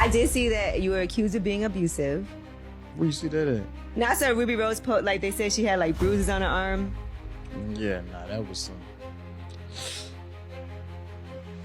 I did see that you were accused of being abusive. Where you see that at? Now I saw Ruby Rose post, like they said she had like bruises on her arm. Yeah, nah, that was some.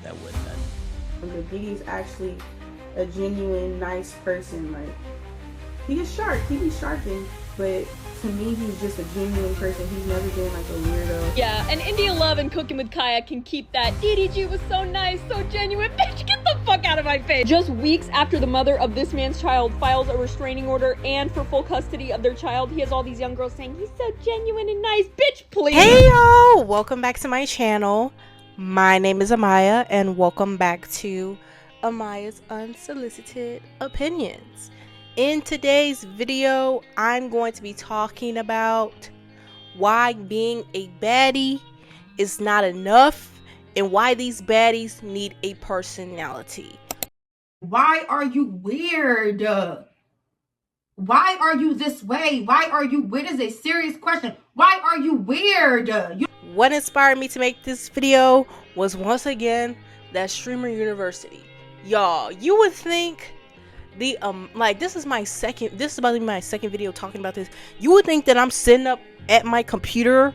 That wasn't nothing. But Diddy's actually a genuine, nice person. Like, he is sharp. He be sharping. But to me, he's just a genuine person. He's never been like a weirdo. Yeah, and India Love and Cooking with Kaya can keep that. DDG was so nice, so genuine. Bitch, get the fuck out of my face. Just weeks after the mother of this man's child files a restraining order and for full custody of their child, he has all these young girls saying he's so genuine and nice. Bitch, please. Hey y'all, welcome back to my channel. My name is Amaya and welcome back to Amaya's Unsolicited Opinions. In today's video, I'm going to be talking about why being a baddie is not enough and why these baddies need a personality. Why are you weird? Why are you this way? Why are you weird? Is a serious question. Why are you weird? What inspired me to make this video was once again that streamer university. Y'all, you would think the this is about to be my second video talking about this. You would think that I'm sitting up at my computer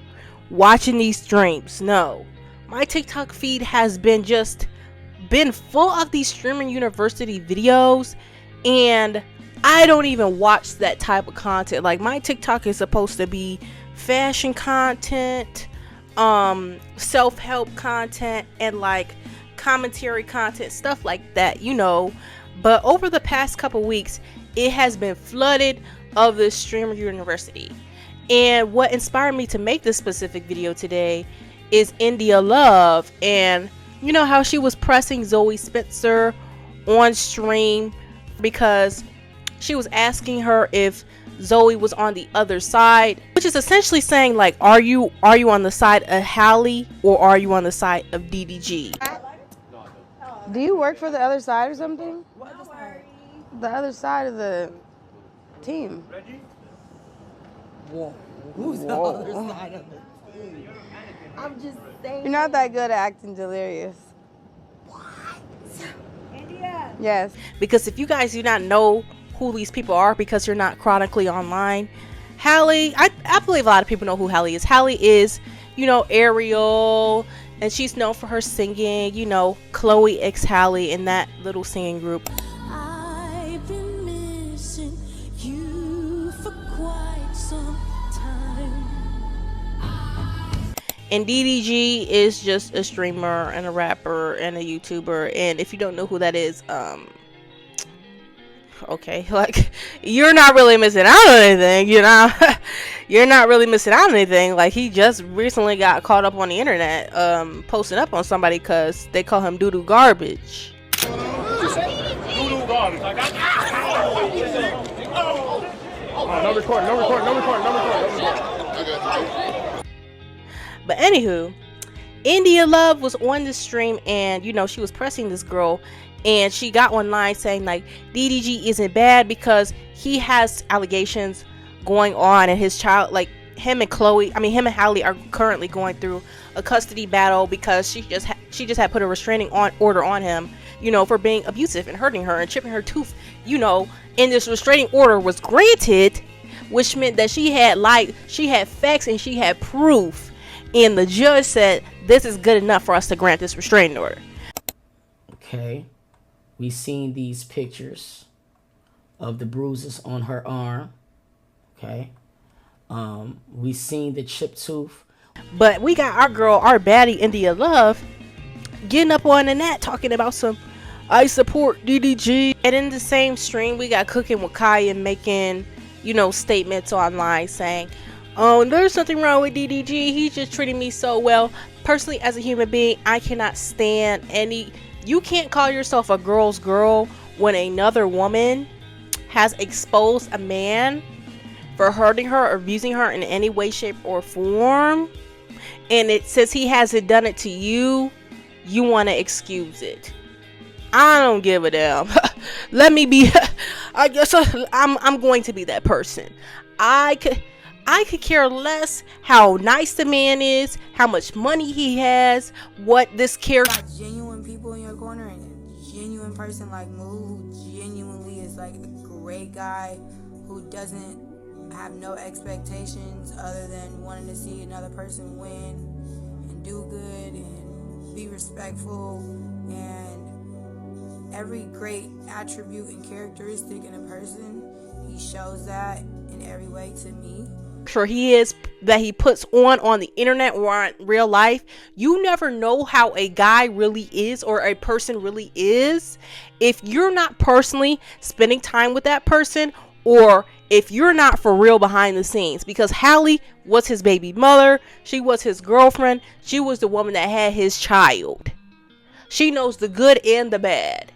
watching these streams. No, my TikTok feed has been full of these streaming university videos, and I don't even watch that type of content. Like, my TikTok is supposed to be fashion content, self-help content, and like commentary content, stuff like that, you know. But over the past couple weeks, it has been flooded of this streamer university. And what inspired me to make this specific video today is India Love. And you know how she was pressing Zoe Spencer on stream because she was asking her if Zoe was on the other side, which is essentially saying, like, are you on the side of Halle or are you on the side of DDG? Do you work for the other side or something? What other side? The other side of the team. Reggie? Whoa. Who's the other side of the team? I'm just saying. You're not that good at acting delirious. What? India? Yes. Because if you guys do not know who these people are because you're not chronically online, Halle, I believe a lot of people know who Halle is. Halle is, you know, Ariel, and she's known for her singing, you know, Chloe X Halle in that little singing group. I've been missing you for quite some time. And DDG is just a streamer and a rapper and a YouTuber, and if you don't know who that is, okay, like, you're not really missing out on anything, you know. You're not really missing out on anything. Like, he just recently got caught up on the internet posting up on somebody because they call him doo-doo garbage. Doo-doo garbage. Like, no recording. But anywho, India Love was on the stream and, you know, she was pressing this girl, and she got online saying, like, DDG isn't bad because he has allegations going on, and his child, like, him and Halle are currently going through a custody battle because she just had put a restraining order on him, you know, for being abusive and hurting her and chipping her tooth, you know. And this restraining order was granted, which meant that she had facts and she had proof, and the judge said this is good enough for us to grant this restraining order. Okay, we seen these pictures of the bruises on her arm. Okay, we seen the chipped tooth. But we got our baddie India Love getting up on the net talking about some I support DDG. And in the same stream, we got Cooking with Kaya making, you know, statements online saying, oh, there's nothing wrong with DDG, he's just treating me so well. Personally, as a human being, I cannot stand you can't call yourself a girl's girl when another woman has exposed a man for hurting her or abusing her in any way, shape, or form, and it says he hasn't done it to you, you want to excuse it. I don't give a damn. Let me be I guess I'm going to be that person. I could care less how nice the man is, how much money he has, what this character. Genuine people in your corner and a genuine person like Moo, who great guy who doesn't have no expectations other than wanting to see another person win and do good and be respectful, and every great attribute and characteristic in a person, he shows that in every way to me. Sure he is, that he puts on the internet or in real life. You never know how a guy really is or a person really is if you're not personally spending time with that person, or if you're not for real behind the scenes. Because Hallie was his baby mother, she was his girlfriend, she was the woman that had his child. She knows the good and the bad.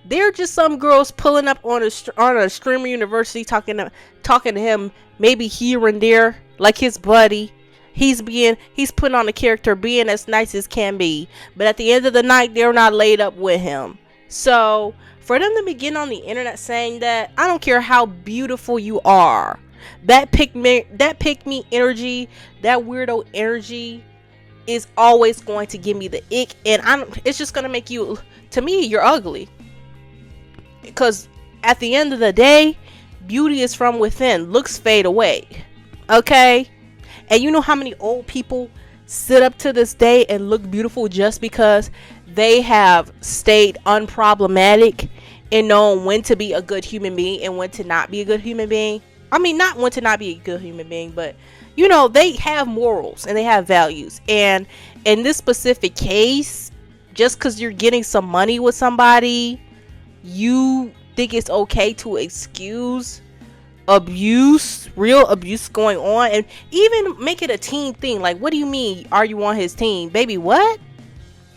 They're just some girls pulling up on a streamer university talking to him maybe here and there, like his buddy. He's putting on a character, being as nice as can be, but at the end of the night they're not laid up with him. So for them to begin on the internet saying that, I don't care how beautiful you are, that pick me energy, that weirdo energy is always going to give me the ick, and it's just gonna make you, to me, you're ugly. Because at the end of the day, beauty is from within. Looks fade away. Okay? And you know how many old people sit up to this day and look beautiful just because they have stayed unproblematic and known when to be a good human being and when to not be a good human being? I mean, not when to not be a good human being, but you know, they have morals and they have values. And in this specific case, just because you're getting some money with somebody, you think it's okay to excuse abuse, real abuse going on, and even make it a team thing. Like, what do you mean, are you on his team? Baby, what?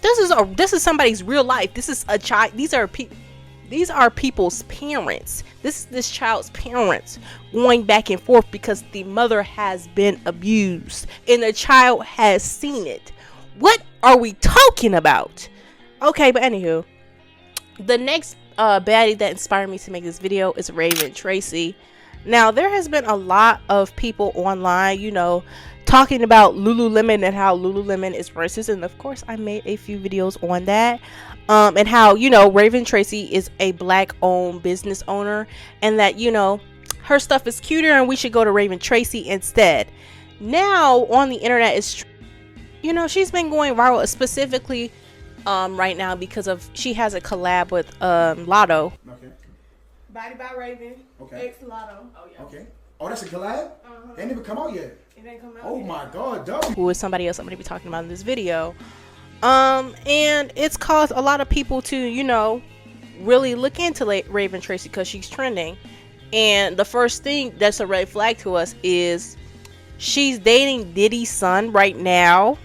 This is somebody's real life. This is a child. These are people's parents. This is this child's parents going back and forth because the mother has been abused and the child has seen it. What are we talking about? Okay, but anywho, the next baddie that inspired me to make this video is Raven Tracy. Now, there has been a lot of people online, you know, talking about Lululemon and how Lululemon is racist, and of course I made a few videos on that, and how, you know, Raven Tracy is a black owned business owner, and that, you know, her stuff is cuter and we should go to Raven Tracy instead. Now on the internet is, you know, she's been going viral specifically right now because of she has a collab with Lotto. Okay. Baddie by Raven. Okay. Ex Lotto. Oh yeah. Okay. Oh, that's a collab? It ain't even come out yet. It ain't come out Oh yet. my god, double. Who is somebody else I'm going to be talking about in this video. And it's caused a lot of people to, you know, really look into Raven Tracy because she's trending. And the first thing that's a red flag to us is she's dating Diddy's son right now.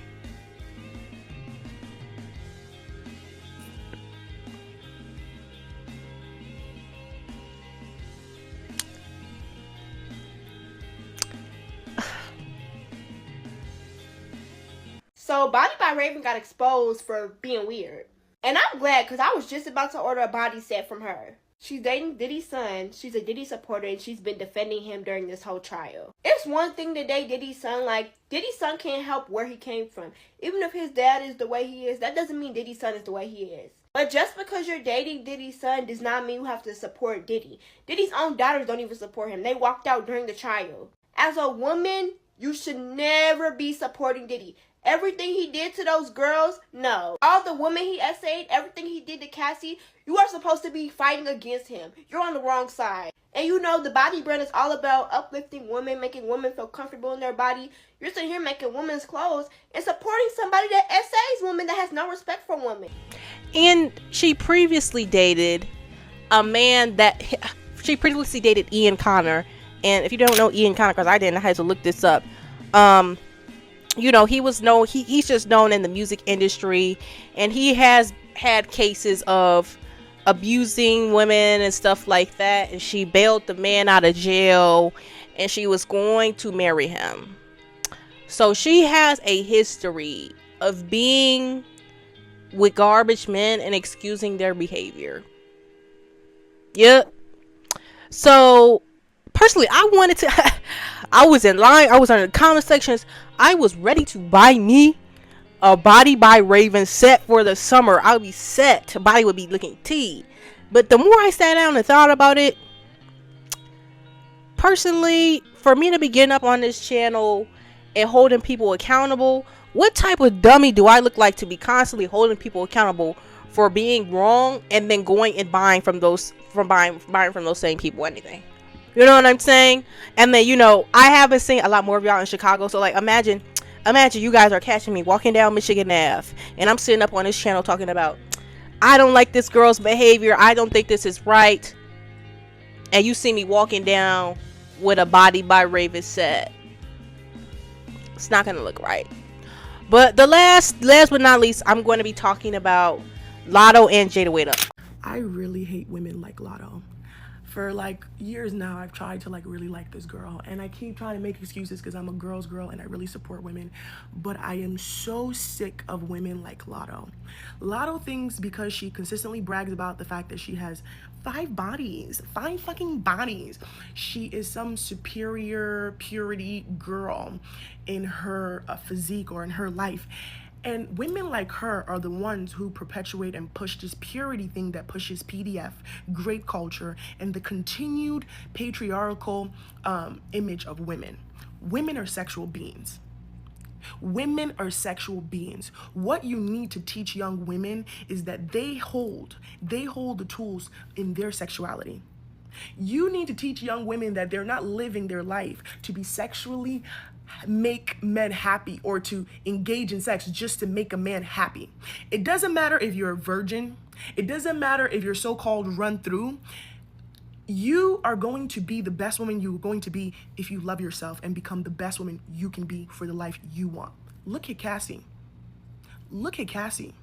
So Baddie by Raven got exposed for being weird. And I'm glad, because I was just about to order a body set from her. She's dating Diddy's son, she's a Diddy supporter, and she's been defending him during this whole trial. It's one thing to date Diddy's son, like, Diddy's son can't help where he came from. Even if his dad is the way he is, that doesn't mean Diddy's son is the way he is. But just because you're dating Diddy's son does not mean you have to support Diddy. Diddy's own daughters don't even support him. They walked out during the trial. As a woman, you should never be supporting Diddy. Everything he did to those girls, no. All the women he essayed, everything he did to Cassie, you are supposed to be fighting against him. You're on the wrong side. And you know, the Baddie brand is all about uplifting women, making women feel comfortable in their body. You're sitting here making women's clothes and supporting somebody that essays women that has no respect for women. And she previously dated a man that... She previously dated Ian Connor. And if you don't know Ian Connor, because I didn't, I had to look this up. You know, he was known, he's just known in the music industry, and he has had cases of abusing women and stuff like that, and she bailed the man out of jail, and she was going to marry him. So she has a history of being with garbage men and excusing their behavior. Yep. So personally, I wanted to I was in line, I was on the comment sections, I was ready to buy me a Baddie by Raven set for the summer. I would be set, body would be looking tea. But the more I sat down and thought about it, personally, for me to be getting up on this channel and holding people accountable, what type of dummy do I look like to be constantly holding people accountable for being wrong and then going and buying from those same people anything? You know what I'm saying? And then, you know, I haven't seen a lot more of y'all in Chicago, so like imagine you guys are catching me walking down Michigan Ave and I'm sitting up on this channel talking about, I don't like this girl's behavior, I don't think this is right, and you see me walking down with a Body by Raven set. It's not gonna look right. But the last but not least, I'm going to be talking about Lotto and Jada Waitman. I really hate women like Lotto. For like years now, I've tried to like really like this girl, and I keep trying to make excuses because I'm a girl's girl and I really support women, but I am so sick of women like Lotto. Lotto thinks because she consistently brags about the fact that she has 5 fucking bodies, she is some superior purity girl in her physique or in her life. And women like her are the ones who perpetuate and push this purity thing that pushes PDF, great culture, and the continued patriarchal image of women. Women are sexual beings. Women are sexual beings. What you need to teach young women is that they hold the tools in their sexuality. You need to teach young women that they're not living their life to be sexually make men happy or to engage in sex just to make a man happy. It doesn't matter if you're a virgin. It doesn't matter if you're so-called run through. You are going to be the best woman you're going to be if you love yourself and become the best woman you can be for the life you want. Look at Cassie. Look at Cassie.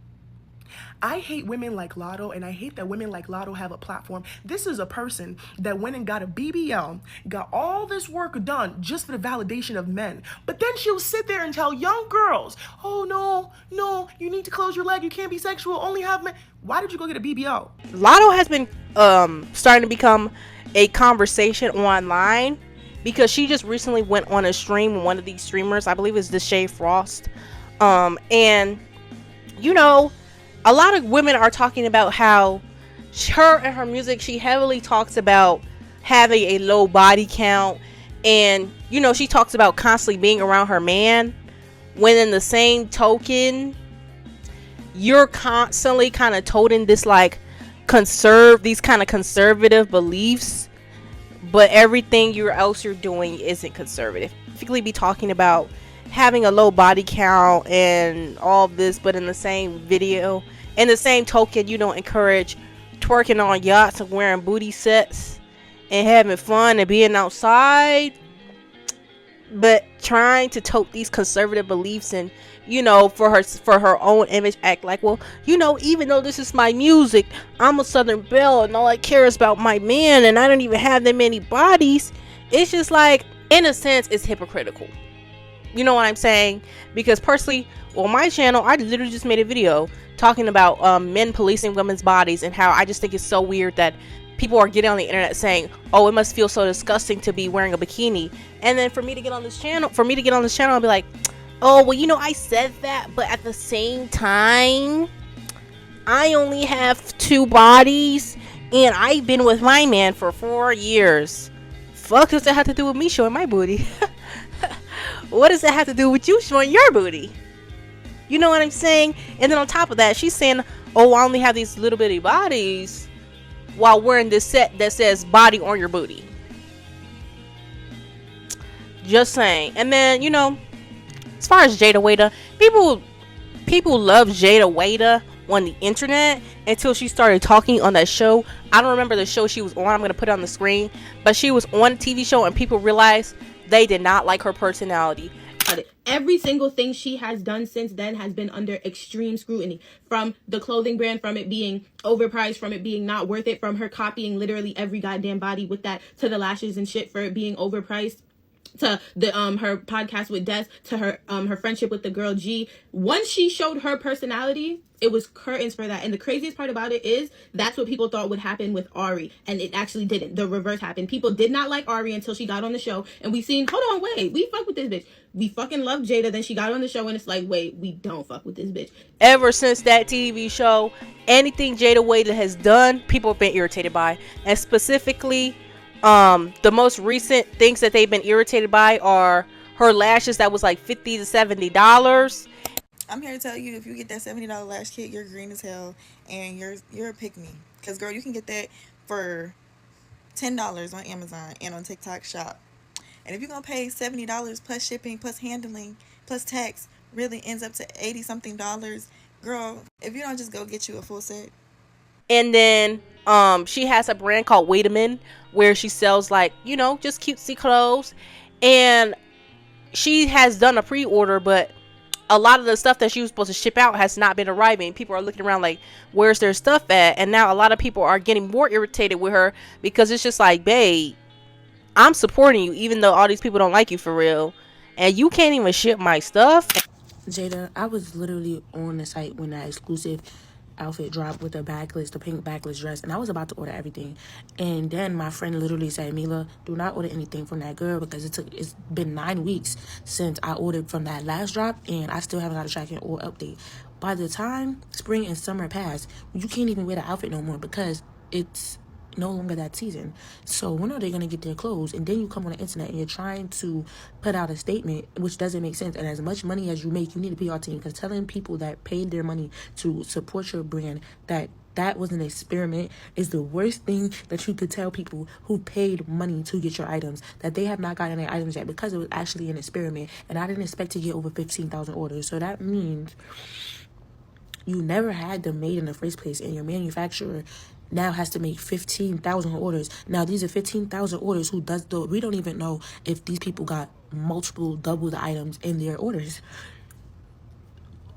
I hate women like Lotto, and I hate that women like Lotto have a platform. This is a person that went and got a BBL, got all this work done just for the validation of men. But then she'll sit there and tell young girls, oh, no, you need to close your leg. You can't be sexual. Only have men. Why did you go get a BBL? Lotto has been starting to become a conversation online because she just recently went on a stream with one of these streamers. I believe it's Deshae Frost. And, you know, a lot of women are talking about how her and her music, she heavily talks about having a low body count, and you know, she talks about constantly being around her man, when in the same token you're constantly kind of toting this like these kind of conservative beliefs, but everything else you're doing isn't conservative. Typically be talking about having a low body count and all this, but in the same video, in the same token, you don't encourage twerking on yachts and wearing booty sets and having fun and being outside, but trying to tote these conservative beliefs and, you know, for her own image, act like, well, you know, even though this is my music, I'm a Southern belle and all I care is about my man and I don't even have that many bodies. It's just like, in a sense, it's hypocritical. You know what I'm saying? Because personally, on my channel, I literally just made a video talking about men policing women's bodies and how I just think it's so weird that people are getting on the internet saying, oh, it must feel so disgusting to be wearing a bikini. And then for me to get on this channel, I'll be like, oh, well, you know, I said that, but at the same time, I only have 2 bodies and I've been with my man for 4 years. Fuck does that have to do with me showing my booty? What does that have to do with you showing your booty? You know what I'm saying? And then on top of that, she's saying, oh, I only have these little bitty bodies while wearing this set that says body on your booty. Just saying. And then, you know, as far as Jada Waitman, people love Jada Waitman on the internet until she started talking on that show. I don't remember the show she was on. I'm going to put it on the screen. But she was on a TV show and people realized they did not like her personality. Every single thing she has done since then has been under extreme scrutiny. From the clothing brand, from it being overpriced, from it being not worth it, from her copying literally every goddamn body with that, to the lashes and shit for it being overpriced, to the her podcast with Des, to her friendship with the girl G. Once she showed her personality, it was curtains for that. And the craziest part about it is that's what people thought would happen with Ari, and it actually didn't. The reverse happened. People did not like Ari until she got on the show, and we seen, hold on, wait, we fuck with this bitch. We fucking love Jada. Then she got on the show and it's like, wait, we don't fuck with this bitch. Ever since that TV show, anything Jada Waitman has done, people have been irritated by. And specifically, The most recent things that they've been irritated by are her lashes that was like $50 to $70. I'm here to tell you, if you get that $70 lash kit, you're green as hell, and you're a pick me. Cause girl, you can get that for $10 on Amazon and on TikTok Shop. And if you're gonna pay $70 plus shipping, plus handling, plus tax, really ends up to $80 something. Girl, if you don't just go get you a full set. And then she has a brand called Waitman where she sells like, you know, just cutesy clothes. And she has done a pre-order, but a lot of the stuff that she was supposed to ship out has not been arriving. People are looking around like, where's their stuff at? And now a lot of people are getting more irritated with her because it's just like, babe, I'm supporting you even though all these people don't like you for real. And you can't even ship my stuff. Jada, I was literally on the site when that exclusive outfit dropped with the backless, the pink backless dress, and I was about to order everything, and then my friend literally said, Mila, do not order anything from that girl because it's been 9 weeks since I ordered from that last drop, and I still haven't got a tracking or update. By the time spring and summer pass, you can't even wear the outfit no more because it's no longer that season. So when are they gonna get their clothes? And then you come on the internet and you're trying to put out a statement which doesn't make sense. And as much money as you make, you need a PR team, because telling people that paid their money to support your brand that was an experiment is the worst thing that you could tell people who paid money to get your items, that they have not gotten their items yet because it was actually an experiment. And I didn't expect to get over 15,000 orders. So that means you never had them made in the first place, and your manufacturer now has to make 15,000 orders. Now these are 15,000 orders. Who does the? We don't even know if these people got multiple double the items in their orders.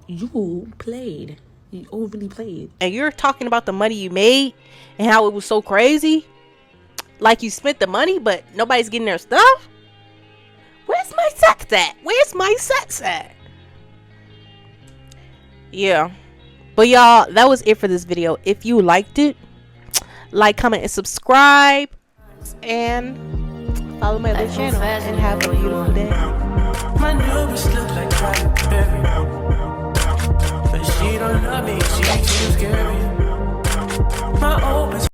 You played. You overly played. And you're talking about the money you made and how it was so crazy. Like you spent the money, but nobody's getting their stuff. Where's my sex at? Where's my sex at? Yeah. But y'all, that was it for this video. If you liked it, like, comment, and subscribe, and follow my other channel, and have a beautiful day. My neighbors look like cranberry, but she don't love me, she's too scary. My open